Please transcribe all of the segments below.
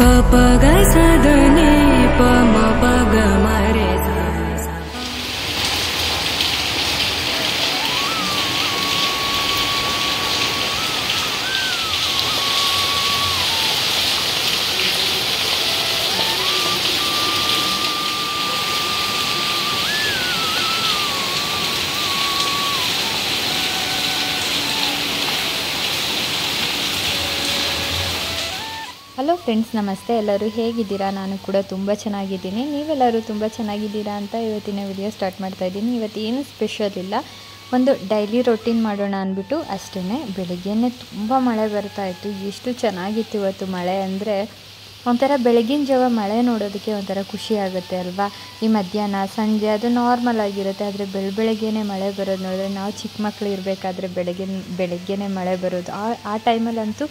प ग स द नि प म प ग म रे सा सा। ಹಲೋ ಫ್ರೆಂಡ್ಸ್, ನಮಸ್ತೆ. ಎಲ್ಲರೂ ಹೇಗಿದ್ದೀರಾ? ನಾನು ಕೂಡ ತುಂಬ ಚೆನ್ನಾಗಿದ್ದೀನಿ. ನೀವೆಲ್ಲರೂ ತುಂಬ ಚೆನ್ನಾಗಿದ್ದೀರಾ ಅಂತ ಇವತ್ತಿನ ವಿಡಿಯೋ ಸ್ಟಾರ್ಟ್ ಮಾಡ್ತಾ ಇದ್ದೀನಿ. ಇವತ್ತೇನು ಸ್ಪೆಷಲ್ ಇಲ್ಲ, ಒಂದು ಡೈಲಿ ರೊಟೀನ್ ಮಾಡೋಣ ಅಂದ್ಬಿಟ್ಟು ಅಷ್ಟೇ. ಬೆಳಗ್ಗೆನೇ ತುಂಬ ಮಳೆ ಬರ್ತಾಯಿತ್ತು. ಎಷ್ಟು ಚೆನ್ನಾಗಿತ್ತು ಇವತ್ತು ಮಳೆ ಅಂದರೆ. ಒಂಥರ ಬೆಳಗಿನ ಜಾವ ಮಳೆ ನೋಡೋದಕ್ಕೆ ಒಂಥರ ಖುಷಿ ಆಗುತ್ತೆ ಅಲ್ವಾ. ಈ ಮಧ್ಯಾಹ್ನ ಸಂಜೆ ಅದು ನಾರ್ಮಲ್ ಆಗಿರುತ್ತೆ, ಆದರೆ ಬೆಳಗ್ಗೆನೇ ಮಳೆ ಬರೋದು ನೋಡಿದ್ರೆ, ನಾವು ಚಿಕ್ಕ ಮಕ್ಕಳು ಇರಬೇಕಾದ್ರೆ ಬೆಳಗ್ಗೆನೇ ಮಳೆ ಬರೋದು ಆ ಟೈಮಲ್ಲಂತೂ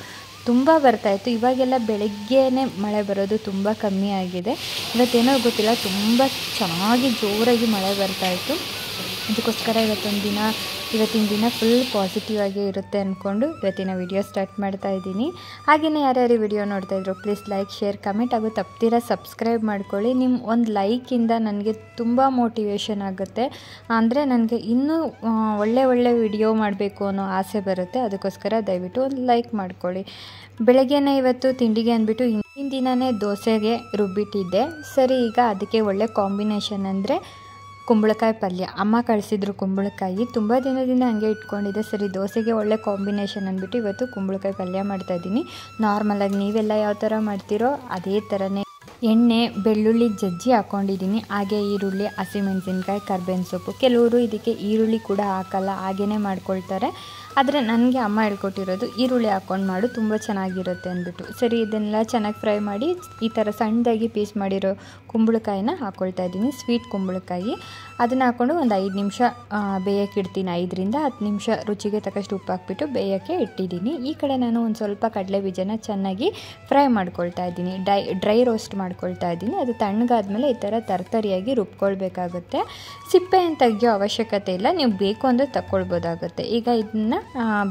ತುಂಬ ಬರ್ತಾಯಿತ್ತು. ಇವಾಗೆಲ್ಲ ಬೆಳಗ್ಗೆನೇ ಮಳೆ ಬರೋದು ತುಂಬ ಕಮ್ಮಿ ಆಗಿದೆ. ಇವತ್ತೇನೋ ಗೊತ್ತಿಲ್ಲ, ತುಂಬ ಚೆನ್ನಾಗಿ ಜೋರಾಗಿ ಮಳೆ ಬರ್ತಾಯಿತ್ತು. ಅದಕ್ಕೋಸ್ಕರ ಇವತ್ತಿನ ದಿನ ಫುಲ್ ಪಾಸಿಟಿವ್ ಆಗೇ ಇರುತ್ತೆ ಅಂದ್ಕೊಂಡು ಇವತ್ತಿನ ವಿಡಿಯೋ ಸ್ಟಾರ್ಟ್ ಮಾಡ್ತಾ ಇದ್ದೀನಿ. ಹಾಗೆಯೇ ಯಾರ್ಯಾರು ವಿಡಿಯೋ ನೋಡ್ತಾಯಿದ್ರು ಪ್ಲೀಸ್ ಲೈಕ್, ಶೇರ್, ಕಮೆಂಟ್ ಹಾಗೂ ತಪ್ಪದಿರ ಸಬ್ಸ್ಕ್ರೈಬ್ ಮಾಡ್ಕೊಳ್ಳಿ. ನಿಮ್ಮ ಒಂದು ಲೈಕಿಂದ ನನಗೆ ತುಂಬ ಮೋಟಿವೇಶನ್ ಆಗುತ್ತೆ. ಅಂದರೆ ನನಗೆ ಇನ್ನೂ ಒಳ್ಳೆ ವಿಡಿಯೋ ಮಾಡಬೇಕು ಅನ್ನೋ ಆಸೆ ಬರುತ್ತೆ. ಅದಕ್ಕೋಸ್ಕರ ದಯವಿಟ್ಟು ಒಂದು ಲೈಕ್ ಮಾಡ್ಕೊಳ್ಳಿ. ಬೆಳಗ್ಗೆನೇ ಇವತ್ತು ತಿಂಡಿಗೆ ಅಂದ್ಬಿಟ್ಟು ಹಿಂದಿನ ದಿನವೇ ದೋಸೆಗೆ ರುಬ್ಬಿಟ್ಟಿದ್ದೆ. ಸರಿ, ಈಗ ಅದಕ್ಕೆ ಒಳ್ಳೆ ಕಾಂಬಿನೇಷನ್ ಅಂದರೆ ಕುಂಬಳಕಾಯಿ ಪಲ್ಯ. ಅಮ್ಮ ಕಳಿಸಿದ್ರು ಕುಂಬಳಕಾಯಿ, ತುಂಬ ದಿನದಿಂದ ಹಂಗೆ ಇಟ್ಕೊಂಡಿದ್ದೆ. ಸರಿ, ದೋಸೆಗೆ ಒಳ್ಳೆ ಕಾಂಬಿನೇಷನ್ ಅಂದ್ಬಿಟ್ಟು ಇವತ್ತು ಕುಂಬಳಕಾಯಿ ಪಲ್ಯ ಮಾಡ್ತಾಯಿದ್ದೀನಿ. ನಾರ್ಮಲಾಗಿ ನೀವೆಲ್ಲ ಯಾವ ಥರ ಮಾಡ್ತೀರೋ ಅದೇ ಥರನೇ ಎಣ್ಣೆ, ಬೆಳ್ಳುಳ್ಳಿ ಜಜ್ಜಿ ಹಾಕ್ಕೊಂಡಿದ್ದೀನಿ. ಹಾಗೆ ಈರುಳ್ಳಿ, ಹಸಿಮೆಣಸಿನ್ಕಾಯಿ, ಕರ್ಬೇವಿನ ಸೊಪ್ಪು. ಕೆಲವರು ಇದಕ್ಕೆ ಈರುಳ್ಳಿ ಕೂಡ ಹಾಕಲ್ಲ, ಹಾಗೇ ಮಾಡ್ಕೊಳ್ತಾರೆ. ಆದರೆ ನನಗೆ ಅಮ್ಮ ಹೇಳ್ಕೊಟ್ಟಿರೋದು ಈರುಳ್ಳಿ ಹಾಕ್ಕೊಂಡು ಮಾಡು, ತುಂಬ ಚೆನ್ನಾಗಿರುತ್ತೆ ಅಂದ್ಬಿಟ್ಟು. ಸರಿ, ಇದನ್ನೆಲ್ಲ ಚೆನ್ನಾಗಿ ಫ್ರೈ ಮಾಡಿ ಈ ಥರ ಸಣ್ಣದಾಗಿ ಪೀಸ್ ಮಾಡಿರೋ ಕುಂಬಳಕಾಯಿನ ಹಾಕ್ಕೊಳ್ತಾ ಇದ್ದೀನಿ. ಸ್ವೀಟ್ ಕುಂಬಳಕಾಯಿ ಅದನ್ನು ಹಾಕ್ಕೊಂಡು ಒಂದು 5 ನಿಮಿಷ ಬೇಯಕ್ಕೆ ಇಡ್ತೀನಿ. 5ರಿಂದ 10 ನಿಮಿಷ ರುಚಿಗೆ ತಕ್ಕಷ್ಟು ಉಪ್ಪು ಹಾಕ್ಬಿಟ್ಟು ಬೇಯೋಕ್ಕೆ ಇಟ್ಟಿದ್ದೀನಿ. ಈ ಕಡೆ ನಾನು ಒಂದು ಸ್ವಲ್ಪ ಕಡಲೆ ಬೀಜನ ಚೆನ್ನಾಗಿ ಫ್ರೈ ಮಾಡ್ಕೊಳ್ತಾ ಇದ್ದೀನಿ. ಡ್ರೈ ರೋಸ್ಟ್ ಮಾಡ್ಕೊಳ್ತಾ ಇದ್ದೀನಿ. ಅದು ತಣ್ಣಗಾದ್ಮೇಲೆ ಈ ಥರ ತರ್ತರಿಯಾಗಿ ರುಬ್ಕೊಳ್ಬೇಕಾಗುತ್ತೆ. ಸಿಪ್ಪೆಯನ್ನು ತೆಗಿಯೋ ಅವಶ್ಯಕತೆ ಇಲ್ಲ, ನೀವು ಬೇಕು ಅಂದರೆ ತಗೊಳ್ಬೋದಾಗುತ್ತೆ. ಈಗ ಇದನ್ನು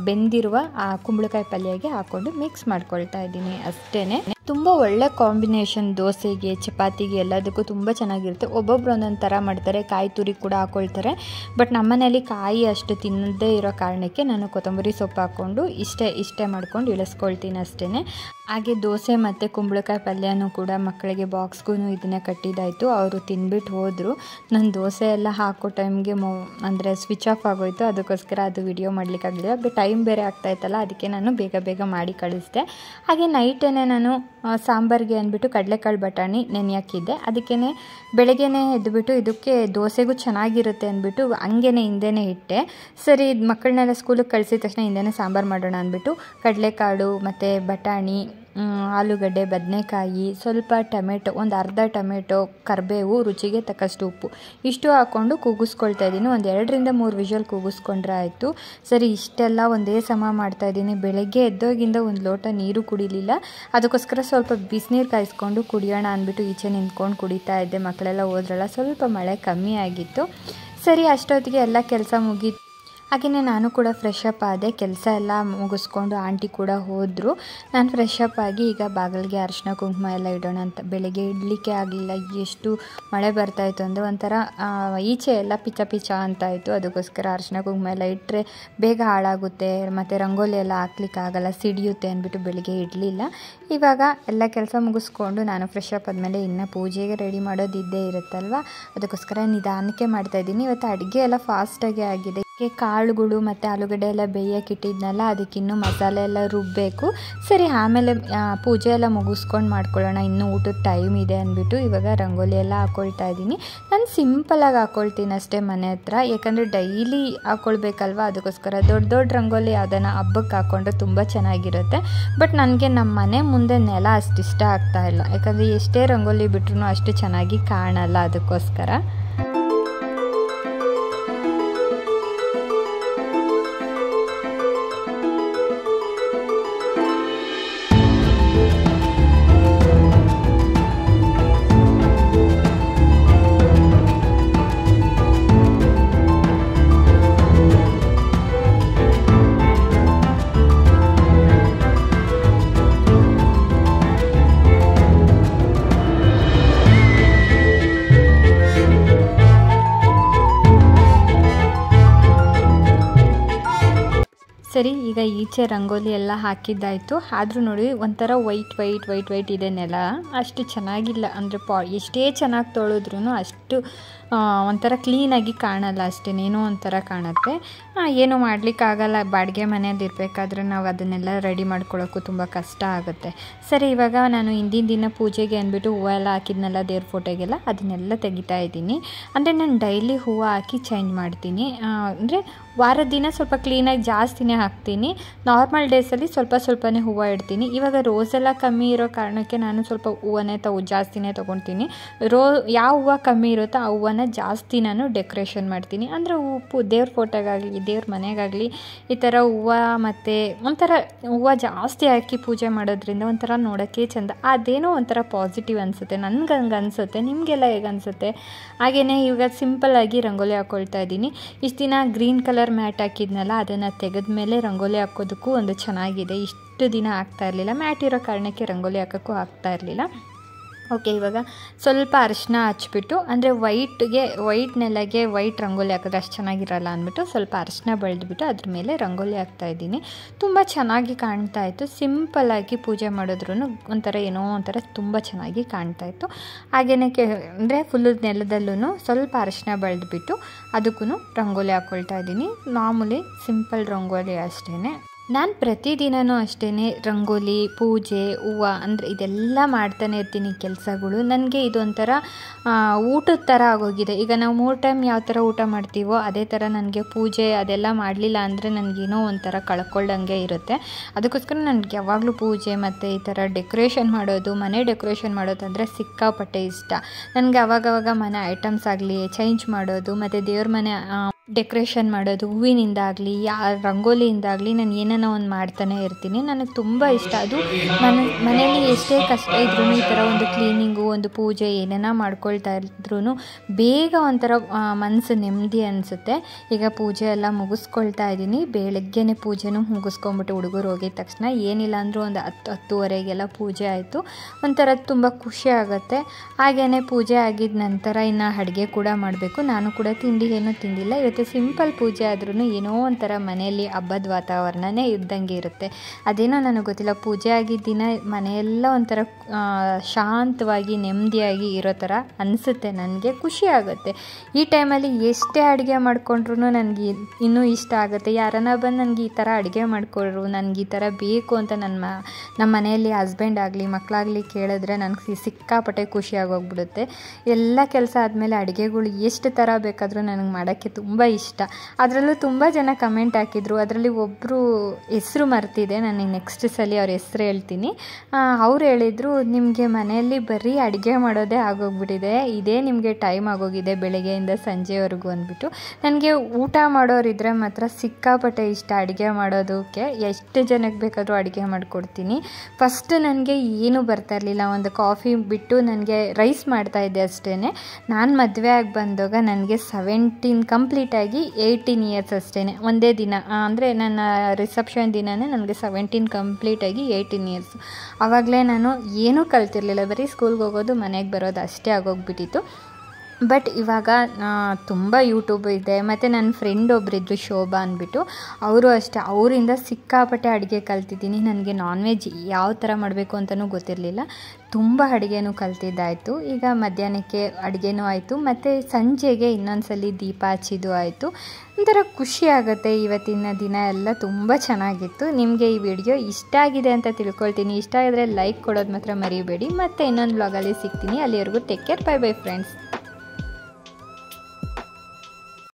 ಬೆಂದಿರುವ ಆ ಕುಂಬಳಕಾಯಿ ಪಲ್ಯಗೆ ಹಾಕ್ಕೊಂಡು ಮಿಕ್ಸ್ ಮಾಡ್ಕೊಳ್ತಾ ಇದ್ದೀನಿ ಅಷ್ಟೇ. ತುಂಬ ಒಳ್ಳೆ ಕಾಂಬಿನೇಷನ್, ದೋಸೆಗೆ, ಚಪಾತಿಗೆ ಎಲ್ಲದಕ್ಕೂ ತುಂಬ ಚೆನ್ನಾಗಿರುತ್ತೆ. ಒಬ್ಬೊಬ್ರು ಒಂದೊಂದು ಥರ ಮಾಡ್ತಾರೆ, ಕಾಯಿ ತುರಿ ಕೂಡ ಹಾಕ್ಕೊಳ್ತಾರೆ. ಬಟ್ ನಮ್ಮನೇಲಿ ಕಾಯಿ ಅಷ್ಟು ತಿನ್ನದೇ ಇರೋ ಕಾರಣಕ್ಕೆ ನಾನು ಕೊತ್ತಂಬರಿ ಸೊಪ್ಪು ಹಾಕ್ಕೊಂಡು ಇಷ್ಟೇ ಮಾಡ್ಕೊಂಡು ಇಳಿಸ್ಕೊಳ್ತೀನಿ ಅಷ್ಟೇ. ಹಾಗೆ ದೋಸೆ ಮತ್ತು ಕುಂಬಳಕಾಯಿ ಪಲ್ಯನೂ ಕೂಡ ಮಕ್ಕಳಿಗೆ ಬಾಕ್ಸ್ಗೂ ಇದನ್ನೇ ಕಟ್ಟಿದ್ದಾಯಿತು. ಅವರು ತಿಂದ್ಬಿಟ್ಟು ಹೋದರು. ನಾನು ದೋಸೆ ಎಲ್ಲ ಹಾಕೋ ಟೈಮ್ಗೆ ಅಂದರೆ ಸ್ವಿಚ್ ಆಫ್ ಆಗೋಯಿತು. ಅದಕ್ಕೋಸ್ಕರ ಅದು ವಿಡಿಯೋ ಮಾಡಲಿಕ್ಕಾಗಲಿಲ್ಲ. ಟೈಮ್ ಬೇರೆ ಆಗ್ತಾಯಿತ್ತಲ್ಲ, ಅದಕ್ಕೆ ನಾನು ಬೇಗ ಮಾಡಿ ಕಳಿಸಿದೆ. ಹಾಗೆ ನೈಟೇನೆ ನಾನು ಸಾಂಬಾರಿಗೆ ಅಂದ್ಬಿಟ್ಟು ಕಡಲೆಕಾಳು ಬಟಾಣಿ ನೆನೆಯಾಕಿದ್ದೆ. ಅದಕ್ಕೇ ಬೆಳಗ್ಗೆನೇ ಎದ್ದುಬಿಟ್ಟು ಇದಕ್ಕೆ ದೋಸೆಗೂ ಚೆನ್ನಾಗಿರುತ್ತೆ ಅಂದ್ಬಿಟ್ಟು ಹಂಗೇನೆ ಹಿಂದೆನೇ ಇಟ್ಟೆ. ಸರಿ, ಮಕ್ಕಳನ್ನೆಲ್ಲ ಸ್ಕೂಲಿಗೆ ಕಳಿಸಿದ ತಕ್ಷಣ ಹಿಂದೆನೇ ಸಾಂಬಾರು ಮಾಡೋಣ ಅಂದ್ಬಿಟ್ಟು ಕಡಲೆಕಾಳು ಮತ್ತು ಬಟಾಣಿ, ಆಲೂಗಡ್ಡೆ, ಬದನೆಕಾಯಿ, ಸ್ವಲ್ಪ ಟೊಮೆಟೊ, ಒಂದು ಅರ್ಧ ಟೊಮೆಟೊ, ಕರಿಬೇವು, ರುಚಿಗೆ ತಕ್ಕಷ್ಟು ಉಪ್ಪು ಇಷ್ಟು ಹಾಕ್ಕೊಂಡು ಕೂಗಿಸ್ಕೊಳ್ತಾ ಇದ್ದೀನಿ. ಒಂದು 2ರಿಂದ 3 ವಿಷಲ್ ಕೂಗಿಸ್ಕೊಂಡ್ರೆ ಆಯಿತು. ಸರಿ, ಇಷ್ಟೆಲ್ಲ ಒಂದೇ ಸಮ ಮಾಡ್ತಾಯಿದ್ದೀನಿ. ಬೆಳಗ್ಗೆ ಎದ್ದೋಗಿಂದ ಒಂದು ಲೋಟ ನೀರು ಕುಡಿಲಿಲ್ಲ. ಅದಕ್ಕೋಸ್ಕರ ಸ್ವಲ್ಪ ಬಿಸಿನೀರು ಕಾಯಿಸ್ಕೊಂಡು ಕುಡಿಯೋಣ ಅಂದ್ಬಿಟ್ಟು ಈಚೆ ನಿಂತ್ಕೊಂಡು ಕುಡಿತಾ ಇದ್ದೆ. ಮಕ್ಕಳೆಲ್ಲ ಹೋದ್ರಲ್ಲ, ಸ್ವಲ್ಪ ಮಳೆ ಕಮ್ಮಿ ಆಗಿತ್ತು. ಸರಿ, ಅಷ್ಟೊತ್ತಿಗೆ ಎಲ್ಲ ಕೆಲಸ ಮುಗೀತು. ಹಾಗೆಯೇ ನಾನು ಕೂಡ ಫ್ರೆಶ್ ಅಪ್ ಆದೆ. ಕೆಲಸ ಎಲ್ಲ ಮುಗಿಸ್ಕೊಂಡು ಆಂಟಿ ಕೂಡ ಹೋದರು. ನಾನು ಫ್ರೆಶ್ ಅಪ್ ಆಗಿ ಈಗ ಬಾಗಿಲಿಗೆ ಅರಿಶಿನ ಕುಂಕುಮ ಎಲ್ಲ ಇಡೋಣ ಅಂತ. ಬೆಳಗ್ಗೆ ಇಡಲಿಕ್ಕೆ ಆಗಲಿಲ್ಲ, ಎಷ್ಟು ಮಳೆ ಬರ್ತಾಯಿತ್ತು ಅಂದರೆ ಒಂಥರ ಈಚೆ ಎಲ್ಲ ಪಿಚ ಅಂತಾಯಿತು. ಅದಕ್ಕೋಸ್ಕರ ಅರಿಶಿನ ಕುಂಕುಮ ಎಲ್ಲ ಇಟ್ಟರೆ ಬೇಗ ಹಾಳಾಗುತ್ತೆ, ಮತ್ತು ರಂಗೋಲಿ ಎಲ್ಲ ಹಾಕ್ಲಿಕ್ಕಾಗಲ್ಲ, ಸಿಡಿಯುತ್ತೆ ಅಂದ್ಬಿಟ್ಟು ಬೆಳಗ್ಗೆ ಇಡಲಿಲ್ಲ. ಇವಾಗ ಎಲ್ಲ ಕೆಲಸ ಮುಗಿಸ್ಕೊಂಡು ನಾನು ಫ್ರೆಶ್ ಅಪ್ ಆದಮೇಲೆ ಇನ್ನು ಪೂಜೆಗೆ ರೆಡಿ ಮಾಡೋದು ಇದ್ದೇ ಇರುತ್ತಲ್ವ, ಅದಕ್ಕೋಸ್ಕರ ನಿಧಾನಕ್ಕೆ ಮಾಡ್ತಾಯಿದ್ದೀನಿ. ಇವತ್ತು ಅಡುಗೆ ಎಲ್ಲ ಫಾಸ್ಟಾಗಿ ಆಗಿದೆ. ಕಾಳುಗಳು ಮತ್ತು ಆಲೂಗಡ್ಡೆ ಎಲ್ಲ ಬೇಯಕ್ಕೆ ಇಟ್ಟಿದ್ನಲ್ಲ, ಅದಕ್ಕಿನ್ನೂ ಮಸಾಲೆ ಎಲ್ಲ ರುಬ್ಬಬೇಕು. ಸರಿ, ಆಮೇಲೆ ಪೂಜೆ ಎಲ್ಲ ಮುಗಿಸ್ಕೊಂಡು ಮಾಡ್ಕೊಳ್ಳೋಣ, ಇನ್ನೂ ಊಟದ ಟೈಮ್ ಇದೆ ಅಂದ್ಬಿಟ್ಟು ಇವಾಗ ರಂಗೋಲಿ ಎಲ್ಲ ಹಾಕ್ಕೊಳ್ತಾ ಇದ್ದೀನಿ. ನಾನು ಸಿಂಪಲಾಗಿ ಹಾಕ್ಕೊಳ್ತೀನಿ ಅಷ್ಟೇ ಮನೆ ಹತ್ರ, ಯಾಕಂದರೆ ಡೈಲಿ ಹಾಕ್ಕೊಳ್ಬೇಕಲ್ವ. ಅದಕ್ಕೋಸ್ಕರ ದೊಡ್ಡ ರಂಗೋಲಿ ಯಾವುದನ್ನ ಹಬ್ಬಕ್ಕೆ ಹಾಕ್ಕೊಂಡ್ರೆ ತುಂಬ ಚೆನ್ನಾಗಿರುತ್ತೆ. ಬಟ್ ನನಗೆ ನಮ್ಮ ಮನೆ ಮುಂದೆ ನೆಲ ಅಷ್ಟು ಇಷ್ಟ ಆಗ್ತಾಯಿಲ್ಲ, ಯಾಕಂದರೆ ಎಷ್ಟೇ ರಂಗೋಲಿ ಬಿಟ್ರೂ ಅಷ್ಟು ಚೆನ್ನಾಗಿ ಕಾಣಲ್ಲ. ಅದಕ್ಕೋಸ್ಕರ ಸರಿ, ಈಗ ಈಚೆ ರಂಗೋಲಿ ಎಲ್ಲ ಹಾಕಿದ್ದಾಯಿತು. ಆದರೂ ನೋಡಿ ಒಂಥರ ವೈಟ್ ಇದೆ ನೆಲ, ಅಷ್ಟು ಚೆನ್ನಾಗಿಲ್ಲ. ಅಂದರೆ ಎಷ್ಟೇ ಚೆನ್ನಾಗಿ ತೊಳೆದ್ರೂ ಅಷ್ಟು ಒಂಥರ ಕ್ಲೀನಾಗಿ ಕಾಣಲ್ಲ, ಅಷ್ಟೇನೇನೋ ಒಂಥರ ಕಾಣುತ್ತೆ. ಏನೂ ಮಾಡಲಿಕ್ಕಾಗಲ್ಲ, ಬಾಡಿಗೆ ಮನೆಯಲ್ಲಿ ಇರಬೇಕಾದ್ರೆ ನಾವು ಅದನ್ನೆಲ್ಲ ರೆಡಿ ಮಾಡ್ಕೊಳ್ಳೋಕ್ಕೂ ತುಂಬ ಕಷ್ಟ ಆಗುತ್ತೆ. ಸರಿ, ಇವಾಗ ನಾನು ಹಿಂದಿನ ದಿನ ಪೂಜೆಗೆ ಅಂದ್ಬಿಟ್ಟು ಹೂವು ಎಲ್ಲ ಹಾಕಿದ್ನಲ್ಲ ದೇವ್ರ ಫೋಟೋಗೆಲ್ಲ, ಅದನ್ನೆಲ್ಲ ತೆಗಿತಾ ಇದ್ದೀನಿ. ಅಂದರೆ ನಾನು ಡೈಲಿ ಹೂವು ಹಾಕಿ ಚೇಂಜ್ ಮಾಡ್ತೀನಿ. ಅಂದರೆ ವಾರದ ದಿನ ಸ್ವಲ್ಪ ಕ್ಲೀನಾಗಿ ಜಾಸ್ತಿನೇ ಹಾಕ್ತೀನಿ, ನಾರ್ಮಲ್ ಡೇಸಲ್ಲಿ ಸ್ವಲ್ಪನೇ ಹೂವು ಇಡ್ತೀನಿ. ಇವಾಗ ರೋಸೆಲ್ಲ ಕಮ್ಮಿ ಇರೋ ಕಾರಣಕ್ಕೆ ನಾನು ಸ್ವಲ್ಪ ಹೂವನ್ನೇ ಜಾಸ್ತಿನೇ ತೊಗೊಳ್ತೀನಿ. ಯಾವ ಹೂವು ಕಮ್ಮಿ ಇರುತ್ತೋ ಆ ಹೂವನ್ನ ಜಾಸ್ತಿ ನಾನು ಡೆಕೋರೇಷನ್ ಮಾಡ್ತೀನಿ. ಅಂದರೆ ದೇವ್ರ ಫೋಟೋಗಾಗಲಿ ದೇವ್ರ ಮನೆಗಾಗಲಿ ಈ ಥರ ಹೂವು ಮತ್ತು ಒಂಥರ ಹೂವು ಜಾಸ್ತಿ ಹಾಕಿ ಪೂಜೆ ಮಾಡೋದ್ರಿಂದ ಒಂಥರ ನೋಡೋಕ್ಕೆ ಚೆಂದ, ಅದೇನೋ ಒಂಥರ ಪಾಸಿಟಿವ್ ಅನಿಸುತ್ತೆ. ನನಗೆ ಹಂಗೆ ಅನಿಸುತ್ತೆ, ನಿಮಗೆಲ್ಲ ಹೇಗೆ ಅನಿಸುತ್ತೆ? ಹಾಗೆಯೇ ಇವಾಗ ಸಿಂಪಲ್ಲಾಗಿ ರಂಗೋಲಿ ಹಾಕ್ಕೊಳ್ತಾ ಇದ್ದೀನಿ. ಇಷ್ಟು ದಿನ ಗ್ರೀನ್ ಕಲರ್ ಮ್ಯಾಟ್ ಹಾಕಿದ್ನಲ್ಲ, ಅದನ್ನು ತೆಗೆದ ಮೇಲೆ ರಂಗೋಲಿ ಹಾಕೋದಕ್ಕೂ ಒಂದು ಚೆನ್ನಾಗಿದೆ. ಇಷ್ಟು ದಿನ ಆಗ್ತಾ ಇರಲಿಲ್ಲ, ಮ್ಯಾಟ್ ಇರೋ ಕಾರಣಕ್ಕೆ ರಂಗೋಲಿ ಹಾಕೋಕ್ಕೂ ಆಗ್ತಾ ಇರಲಿಲ್ಲ. ಓಕೆ, ಇವಾಗ ಸ್ವಲ್ಪ ಅರಿಶಿನ ಹಚ್ಬಿಟ್ಟು, ಅಂದರೆ ವೈಟ್ ನೆಲಗೆ ವೈಟ್ ರಂಗೋಲಿ ಹಾಕಿದ್ರೆ ಅಷ್ಟು ಚೆನ್ನಾಗಿರಲ್ಲ ಅಂದ್ಬಿಟ್ಟು ಸ್ವಲ್ಪ ಅರಿಶಿನ ಬೆಳೆದ್ಬಿಟ್ಟು ಅದ್ರ ಮೇಲೆ ರಂಗೋಲಿ ಹಾಕ್ತಾಯಿದ್ದೀನಿ. ತುಂಬ ಚೆನ್ನಾಗಿ ಕಾಣ್ತಾಯಿತ್ತು. ಸಿಂಪಲ್ಲಾಗಿ ಪೂಜೆ ಮಾಡಿದ್ರೂ ಒಂಥರ ಏನೋ ಒಂಥರ ತುಂಬ ಚೆನ್ನಾಗಿ ಕಾಣ್ತಾಯಿತ್ತು. ಹಾಗೆಯೇ ಅಂದರೆ ಫುಲ್ಲು ನೆಲದಲ್ಲೂ ಸ್ವಲ್ಪ ಅರಿಶಿನ ಬೆಳೆದ್ಬಿಟ್ಟು ಅದಕ್ಕೂ ರಂಗೋಲಿ ಹಾಕ್ಕೊಳ್ತಾ ಇದ್ದೀನಿ. ಮಾಮೂಲಿ ಸಿಂಪಲ್ ರಂಗೋಲಿ ಅಷ್ಟೇ. ನಾನು ಪ್ರತಿದಿನವೂ ಅಷ್ಟೇ ರಂಗೋಲಿ, ಪೂಜೆ, ಹೂವು ಅಂದರೆ ಇದೆಲ್ಲ ಮಾಡ್ತಾನೆ ಇರ್ತೀನಿ ಕೆಲಸಗಳು. ನನಗೆ ಇದೊಂಥರ ಊಟದ ಥರ ಆಗೋಗಿದೆ. ಈಗ ನಾವು 3 ಟೈಮ್ ಯಾವ ಥರ ಊಟ ಮಾಡ್ತೀವೋ ಅದೇ ಥರ ನನಗೆ ಪೂಜೆ ಅದೆಲ್ಲ ಮಾಡಲಿಲ್ಲ ಅಂದರೆ ನನಗೇನೋ ಒಂಥರ ಕಳ್ಕೊಳ್ಳಂಗೆ ಇರುತ್ತೆ. ಅದಕ್ಕೋಸ್ಕರ ನನಗೆ ಯಾವಾಗಲೂ ಪೂಜೆ ಮತ್ತು ಈ ಥರ ಡೆಕೋರೇಷನ್ ಮಾಡೋದು, ಮನೆ ಡೆಕೋರೇಷನ್ ಮಾಡೋದಂದರೆ ಸಿಕ್ಕಾಪಟ್ಟೆ ಇಷ್ಟ. ನನಗೆ ಅವಾಗವಾಗ ಮನೆ ಐಟಮ್ಸ್ ಆಗಲಿ ಚೇಂಜ್ ಮಾಡೋದು ಮತ್ತು ದೇವ್ರ ಮನೆ ಡೆಕೋರೇಷನ್ ಮಾಡೋದು, ಹೂವಿನಿಂದಾಗಲಿ ರಂಗೋಲಿಯಿಂದಾಗಲಿ ನಾನು ಏನೇನೋ ಒಂದು ಮಾಡ್ತಾನೆ ಇರ್ತೀನಿ. ನನಗೆ ತುಂಬ ಇಷ್ಟ. ಅದು ಮನೆಯಲ್ಲಿ ಎಷ್ಟೇ ಕಷ್ಟ ಇದ್ರೂ ಈ ಥರ ಒಂದು ಕ್ಲೀನಿಂಗು, ಒಂದು ಪೂಜೆ ಏನೇನೋ ಮಾಡ್ಕೊಳ್ತಾ ಇದ್ರೂ ಬೇಗ ಒಂಥರ ಮನಸ್ಸು ನೆಮ್ಮದಿ ಅನಿಸುತ್ತೆ. ಈಗ ಪೂಜೆ ಎಲ್ಲ ಮುಗಿಸ್ಕೊಳ್ತಾ ಇದ್ದೀನಿ. ಬೆಳಗ್ಗೆನೇ ಪೂಜೆನೂ ಮುಗಿಸ್ಕೊಂಬಿಟ್ಟು ಹುಡುಗರು ಹೋಗಿದ ತಕ್ಷಣ ಏನಿಲ್ಲ ಅಂದರೂ ಒಂದು 10-10:30ಗೆಲ್ಲ ಪೂಜೆ ಆಯಿತು. ಒಂಥರ ತುಂಬ ಖುಷಿ ಆಗುತ್ತೆ. ಹಾಗೆಯೇ ಪೂಜೆ ಆಗಿದ ನಂತರ ಇನ್ನು ಅಡುಗೆ ಕೂಡ ಮಾಡಬೇಕು. ನಾನು ಕೂಡ ತಿಂಡಿ ಏನೂ ತಿಂದಿಲ್ಲ ಇವತ್ತು. ಸಿಂಪಲ್ ಪೂಜೆ ಆದ್ರೂ ಏನೋ ಒಂಥರ ಮನೆಯಲ್ಲಿ ಹಬ್ಬದ ವಾತಾವರಣನೇ ಇದ್ದಂಗೆ ಇರುತ್ತೆ. ಅದೇನೋ ನನಗೆ ಗೊತ್ತಿಲ್ಲ, ಪೂಜೆ ಆಗಿದ್ದ ದಿನ ಮನೆಯೆಲ್ಲ ಒಂಥರ ಶಾಂತವಾಗಿ ನೆಮ್ಮದಿಯಾಗಿ ಇರೋ ಥರ ಅನಿಸುತ್ತೆ. ನನಗೆ ಖುಷಿ ಆಗುತ್ತೆ. ಈ ಟೈಮಲ್ಲಿ ಎಷ್ಟೇ ಅಡುಗೆ ಮಾಡಿಕೊಂಡ್ರೂ ನನಗೆ ಇನ್ನೂ ಇಷ್ಟ ಆಗುತ್ತೆ. ಯಾರನ್ನ ಬಂದು ನನಗೆ ಈ ಥರ ಅಡುಗೆ ಮಾಡಿಕೊಡ್ರು, ನನಗೆ ಈ ಥರ ಬೇಕು ಅಂತ ನಮ್ಮ ಮನೆಯಲ್ಲಿ ಹಸ್ಬೆಂಡ್ ಆಗಲಿ ಮಕ್ಕಳಾಗಲಿ ಕೇಳಿದ್ರೆ ನನಗೆ ಸಿಕ್ಕಾಪಟ್ಟೆ ಖುಷಿಯಾಗೋಗ್ಬಿಡುತ್ತೆ. ಎಲ್ಲ ಕೆಲಸ ಆದಮೇಲೆ ಅಡುಗೆಗಳು ಎಷ್ಟು ಥರ ಬೇಕಾದರೂ ನನಗೆ ಮಾಡೋಕ್ಕೆ ತುಂಬ ಇಷ್ಟ. ಅದರಲ್ಲೂ ತುಂಬ ಜನ ಕಮೆಂಟ್ ಹಾಕಿದ್ರು. ಅದರಲ್ಲಿ ಒಬ್ಬರು ಹೆಸರು ಮರ್ತಿದೆ, ನಾನು ನೆಕ್ಸ್ಟ್ ಸಲ ಅವ್ರ ಹೆಸರು ಹೇಳ್ತೀನಿ. ಅವ್ರು ಹೇಳಿದರು, ನಿಮಗೆ ಮನೆಯಲ್ಲಿ ಬರೀ ಅಡುಗೆ ಮಾಡೋದೇ ಆಗೋಗ್ಬಿಟ್ಟಿದೆ, ಇದೇ ನಿಮಗೆ ಟೈಮ್ ಆಗೋಗಿದೆ ಬೆಳಗ್ಗೆಯಿಂದ ಸಂಜೆವರೆಗೂ ಅಂದ್ಬಿಟ್ಟು. ನನಗೆ ಊಟ ಮಾಡೋರಿದ್ರೆ ಮಾತ್ರ ಸಿಕ್ಕಾಪಟ್ಟೆ ಇಷ್ಟ ಅಡುಗೆ ಮಾಡೋದಕ್ಕೆ. ಎಷ್ಟು ಜನಕ್ಕೆ ಬೇಕಾದರೂ ಅಡುಗೆ ಮಾಡಿಕೊಡ್ತೀನಿ. ಫಸ್ಟ್ ನನಗೆ ಏನೂ ಬರ್ತಾ ಇರಲಿಲ್ಲ. ಒಂದು ಕಾಫಿ ಬಿಟ್ಟು ನನಗೆ ರೈಸ್ ಮಾಡ್ತಾಯಿದ್ದೆ ಅಷ್ಟೇ. ನಾನು ಮದುವೆ ಆಗಿ ಬಂದಾಗ ನನಗೆ 17 ಕಂಪ್ಲೀಟಾಗಿ 18 ಇಯರ್ಸ್ ಅಷ್ಟೇ. ಒಂದೇ ದಿನ ಅಂದರೆ ನನ್ನ ರಿಸೆಪ್ಷನ್ ದಿನವೇ ನನಗೆ 17 ಕಂಪ್ಲೀಟಾಗಿ 18 ಇಯರ್ಸ್. ಆವಾಗಲೇ ನಾನು ಏನೂ ಕಲ್ತಿರಲಿಲ್ಲ, ಬರೀ ಸ್ಕೂಲ್ಗೆ ಹೋಗೋದು ಮನೆಗೆ ಬರೋದು ಅಷ್ಟೇ ಆಗೋಗ್ಬಿಟ್ಟಿತ್ತು. ಬಟ್ ಇವಾಗ ತುಂಬ ಯೂಟ್ಯೂಬ್ ಇದೆ. ಮತ್ತು ನನ್ನ ಫ್ರೆಂಡ್ ಒಬ್ಬರಿದ್ರು ಶೋಭಾ ಅಂದ್ಬಿಟ್ಟು, ಅವರು ಅಷ್ಟೇ, ಅವರಿಂದ ಸಿಕ್ಕಾಪಟ್ಟೆ ಅಡುಗೆ ಕಲ್ತಿದ್ದೀನಿ. ನನಗೆ ನಾನ್ ವೆಜ್ ಯಾವ ಥರ ಮಾಡಬೇಕು ಅಂತಲೂ ಗೊತ್ತಿರಲಿಲ್ಲ. ತುಂಬ ಅಡುಗೆನೂ ಕಲ್ತಿದ್ದಾಯಿತು. ಈಗ ಮಧ್ಯಾಹ್ನಕ್ಕೆ ಅಡುಗೆನೂ ಆಯಿತು, ಮತ್ತು ಸಂಜೆಗೆ ಇನ್ನೊಂದು ಸಲ ದೀಪ ಹಚ್ಚಿದ್ದು ಆಯಿತು. ಒಂಥರ ಖುಷಿ ಆಗುತ್ತೆ. ಇವತ್ತಿನ ದಿನ ಎಲ್ಲ ತುಂಬ ಚೆನ್ನಾಗಿತ್ತು. ನಿಮಗೆ ಈ ವಿಡಿಯೋ ಇಷ್ಟ ಆಗಿದೆ ಅಂತ ತಿಳ್ಕೊಳ್ತೀನಿ. ಇಷ್ಟ ಆಗಿದ್ರೆ ಲೈಕ್ ಕೊಡೋದು ಮಾತ್ರ ಮರಿಬೇಡಿ. ಮತ್ತು ಇನ್ನೊಂದು ವ್ಲಾಗಲ್ಲಿ ಸಿಗ್ತೀನಿ. ಅಲ್ಲಿವರೆಗೂ take care, bye bye friends.